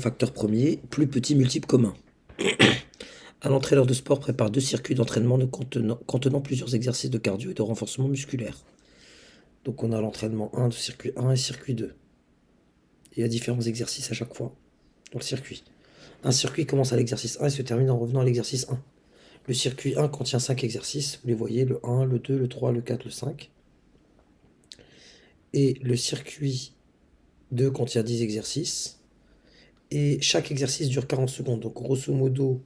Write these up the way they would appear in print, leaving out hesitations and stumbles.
Facteur premier, plus petit multiple commun. Un entraîneur de sport prépare 2 circuits d'entraînement contenant plusieurs exercices de cardio et de renforcement musculaire. Donc on a l'entraînement 1 de circuit 1 et circuit 2. Il y a différents exercices à chaque fois dans le circuit. Un circuit commence à l'exercice 1 et se termine en revenant à l'exercice 1. Le circuit 1 contient 5 exercices, vous les voyez, le 1, le 2, le 3, le 4, le 5. Et le circuit 2 contient 10 exercices. Et chaque exercice dure 40 secondes. Donc grosso modo,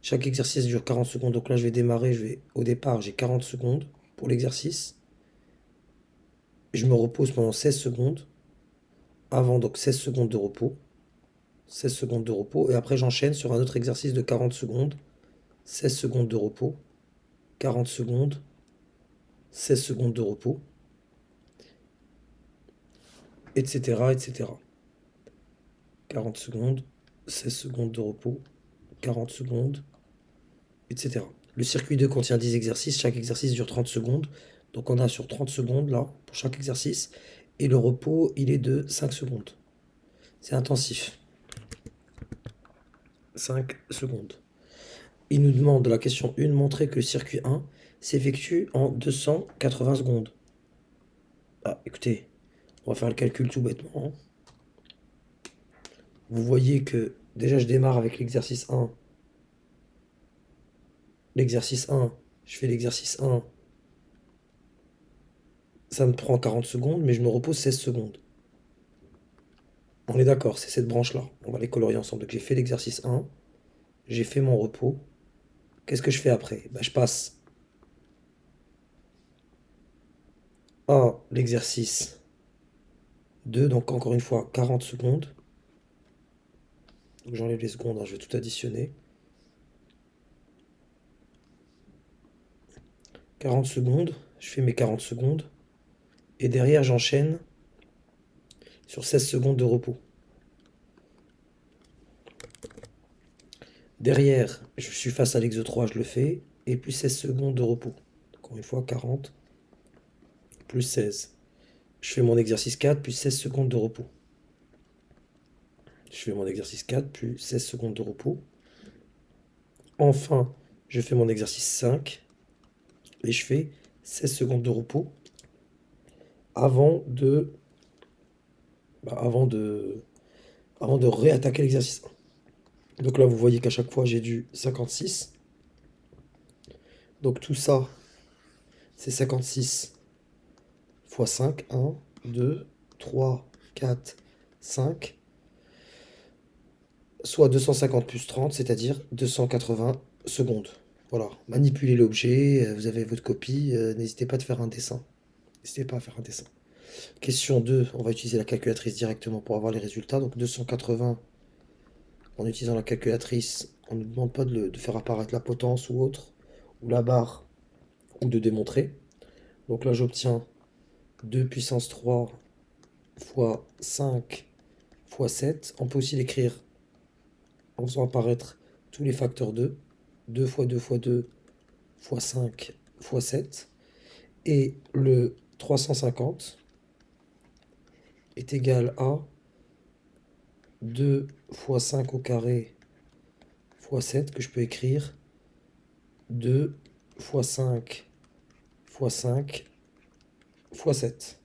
chaque exercice dure 40 secondes. Donc là, je vais démarrer. Au départ, j'ai 40 secondes pour l'exercice. Je me repose pendant 16 secondes. Avant, donc 16 secondes de repos. 16 secondes de repos. Et après, j'enchaîne sur un autre exercice de 40 secondes. 16 secondes de repos. 40 secondes. 16 secondes de repos. Etc. etc. 40 secondes. 16 secondes de repos. 40 secondes. Etc. Le circuit 2 contient 10 exercices. Chaque exercice dure 30 secondes. Donc on a sur 30 secondes là, pour chaque exercice. Et le repos, il est de 5 secondes. C'est intensif. 5 secondes. Il nous demande, la question 1, montrer que le circuit 1 s'effectue en 280 secondes. Ah, écoutez, on va faire le calcul tout bêtement, hein. Vous voyez que déjà je démarre avec l'exercice 1. L'exercice 1, je fais l'exercice 1. Ça me prend 40 secondes, mais je me repose 16 secondes. On est d'accord, c'est cette branche-là. On va les colorier ensemble. Donc j'ai fait l'exercice 1, j'ai fait mon repos. Qu'est-ce que je fais après? Bah, je passe à l'exercice 2, donc encore une fois 40 secondes. Donc j'enlève les secondes, hein, je vais tout additionner. 40 secondes, je fais mes 40 secondes. Et derrière, j'enchaîne sur 16 secondes de repos. Derrière, je suis face à l'exo 3, je le fais. Et puis 16 secondes de repos. Encore une fois, 40 plus 16. Je fais mon exercice 4, puis 16 secondes de repos. Je fais mon exercice 4, puis 16 secondes de repos. Enfin, je fais mon exercice 5. Et je fais 16 secondes de repos avant de, bah, avant de réattaquer l'exercice 1. Donc là, vous voyez qu'à chaque fois, j'ai du 56. Donc tout ça, c'est 56 fois 5. 1, 2, 3, 4, 5. Soit 250 plus 30, c'est-à-dire 280 secondes. Voilà, manipulez l'objet, vous avez votre copie, n'hésitez pas à faire un dessin. N'hésitez pas à faire un dessin. Question 2, on va utiliser la calculatrice directement pour avoir les résultats. Donc 280, en utilisant la calculatrice, on ne nous demande pas de faire apparaître la potence ou autre, ou la barre, ou de démontrer. Donc là j'obtiens 2 puissance 3 fois 5 fois 7. On peut aussi l'écrire en faisant apparaître tous les facteurs 2. 2 fois 2 fois 2 fois 5 fois 7. Et le 350 est égal à 2 fois 5 au carré fois 7, que je peux écrire 2 fois 5 fois 5 fois 7.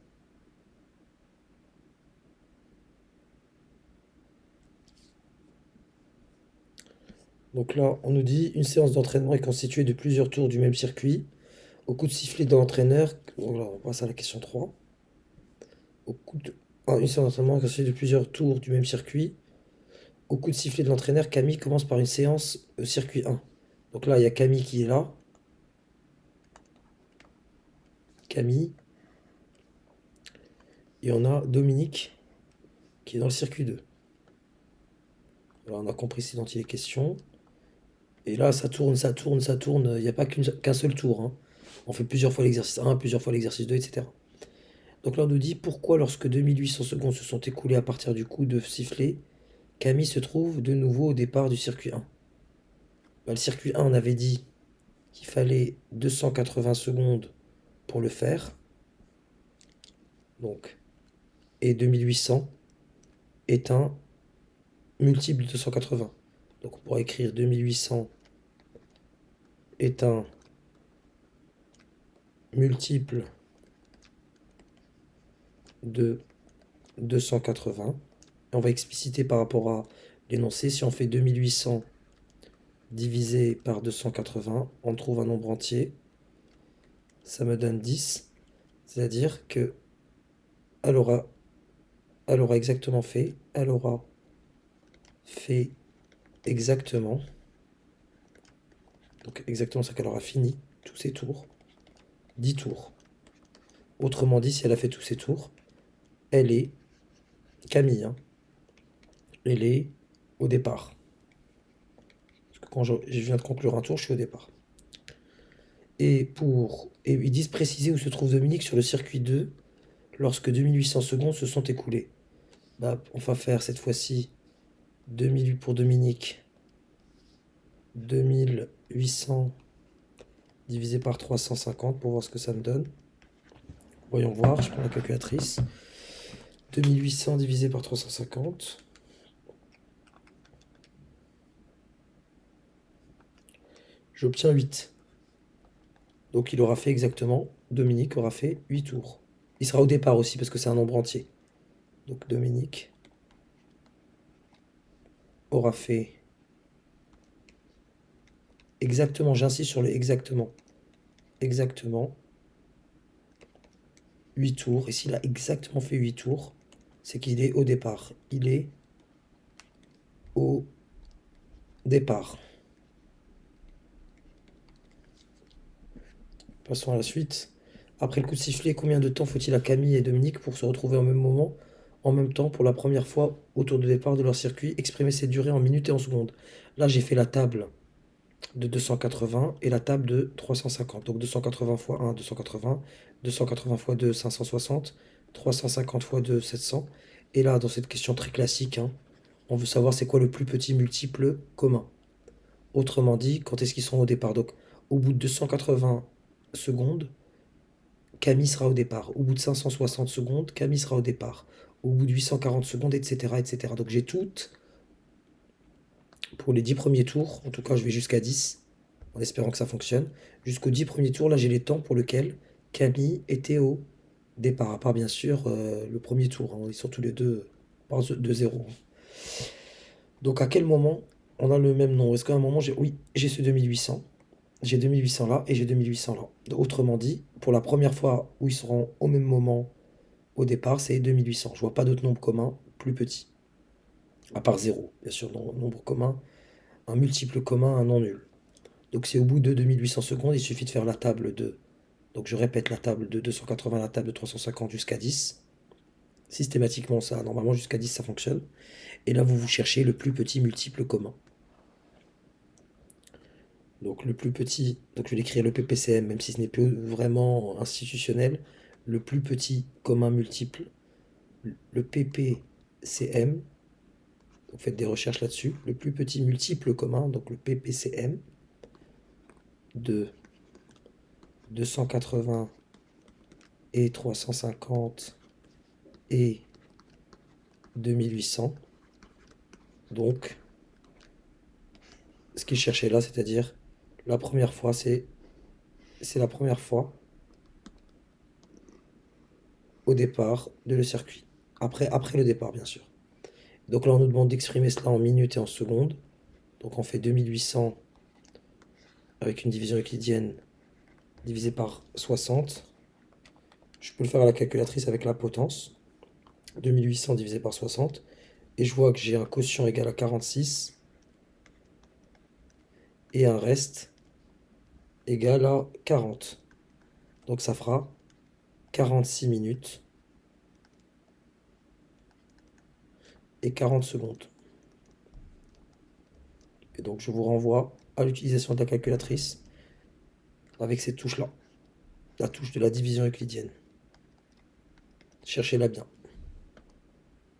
Donc là, on nous dit une séance d'entraînement est constituée de plusieurs tours du même circuit. Au coup de sifflet de l'entraîneur, voilà, on passe à la question 3. Une séance d'entraînement est constituée de plusieurs tours du même circuit. Au coup de sifflet de l'entraîneur, Camille commence par une séance circuit 1. Donc là, il y a Camille qui est là. Camille. Et on a Dominique qui est dans le circuit 2. Voilà, on a compris ce dont il est question. Et là, ça tourne, ça tourne, ça tourne. Il n'y a pas qu'un seul tour, hein. On fait plusieurs fois l'exercice 1, plusieurs fois l'exercice 2, etc. Donc là, on nous dit pourquoi, lorsque 2800 secondes se sont écoulées à partir du coup de sifflet, Camille se trouve de nouveau au départ du circuit 1. Bah, le circuit 1, on avait dit qu'il fallait 280 secondes pour le faire. Donc, et 2800 est un multiple de 280. Donc on pourra écrire 2800 est un multiple de 280. Et on va expliciter par rapport à l'énoncé. Si on fait 2800 divisé par 280, on trouve un nombre entier. Ça me donne 10. C'est-à-dire que elle aura exactement fait. Elle aura fait exactement. Donc exactement, c'est qu'elle aura fini tous ses tours. 10 tours. Autrement dit, si elle a fait tous ses tours, elle est Camille. Hein. Elle est au départ. Parce que quand je viens de conclure un tour, je suis au départ. Et ils disent préciser où se trouve Dominique sur le circuit 2 lorsque 2800 secondes se sont écoulées. Bah, on va faire cette fois-ci 2008 pour Dominique. 2800 divisé par 350 pour voir ce que ça me donne. Voyons voir, je prends la calculatrice. 2800 divisé par 350. J'obtiens 8. Donc il aura fait exactement, Dominique aura fait 8 tours. Il sera au départ aussi parce que c'est un nombre entier. Donc Dominique aura fait exactement, j'insiste sur le exactement, 8 tours. Et s'il a exactement fait 8 tours, c'est qu'il est au départ. Il est au départ. Passons à la suite. Après le coup de sifflet, combien de temps faut-il à Camille et Dominique pour se retrouver au même moment, en même temps, pour la première fois au tour de départ de leur circuit? Exprimer cette durée en minutes et en secondes. Là, j'ai fait la table de 280 et la table de 350. Donc 280 fois 1, 280. 280 fois 2, 560. 350 fois 2, 700. Et là, dans cette question très classique, hein, on veut savoir c'est quoi le plus petit multiple commun. Autrement dit, quand est-ce qu'ils sont au départ? Donc, au bout de 280 secondes, Camille sera au départ. Au bout de 560 secondes, Camille sera au départ. Au bout de 840 secondes, etc. etc. Donc j'ai toutes pour les 10 premiers tours. En tout cas, je vais jusqu'à 10, en espérant que ça fonctionne. Jusqu'aux 10 premiers tours, là, j'ai les temps pour lesquels Camille était au départ. À part, bien sûr, le premier tour. Hein. Ils sont tous les deux par de 0. Donc à quel moment on a le même nom? Est-ce qu'à un moment, oui, j'ai ce 2800. J'ai 2800 là et j'ai 2800 là. Autrement dit, pour la première fois où ils seront au même moment au départ, c'est 2800. Je vois pas d'autres nombres communs plus petits. À part 0, bien sûr, nombre commun, un multiple commun, un non nul. Donc c'est au bout de 2800 secondes, il suffit de faire la table de... Donc je répète la table de 280, la table de 350 jusqu'à 10. Systématiquement ça, normalement jusqu'à 10 ça fonctionne. Et là vous cherchez le plus petit multiple commun. Donc le plus petit, donc je vais l'écrire le PPCM, même si ce n'est plus vraiment institutionnel, le plus petit commun multiple, le PPCM, donc faites des recherches là-dessus, le plus petit multiple commun, donc le PPCM, de 280 et 350 et 2800, donc ce qu'il cherchait là, c'est-à-dire la première fois, c'est la première fois au départ de le circuit. Après le départ, bien sûr. Donc là, on nous demande d'exprimer cela en minutes et en secondes. Donc on fait 2800 avec une division euclidienne divisé par 60. Je peux le faire à la calculatrice avec la potence. 2800 divisé par 60. Et je vois que j'ai un quotient égal à 46 et un reste égal à 40. Donc ça fera 46 minutes et 40 secondes. Et donc je vous renvoie à l'utilisation de la calculatrice avec cette touche-là, la touche de la division euclidienne. Cherchez-la bien.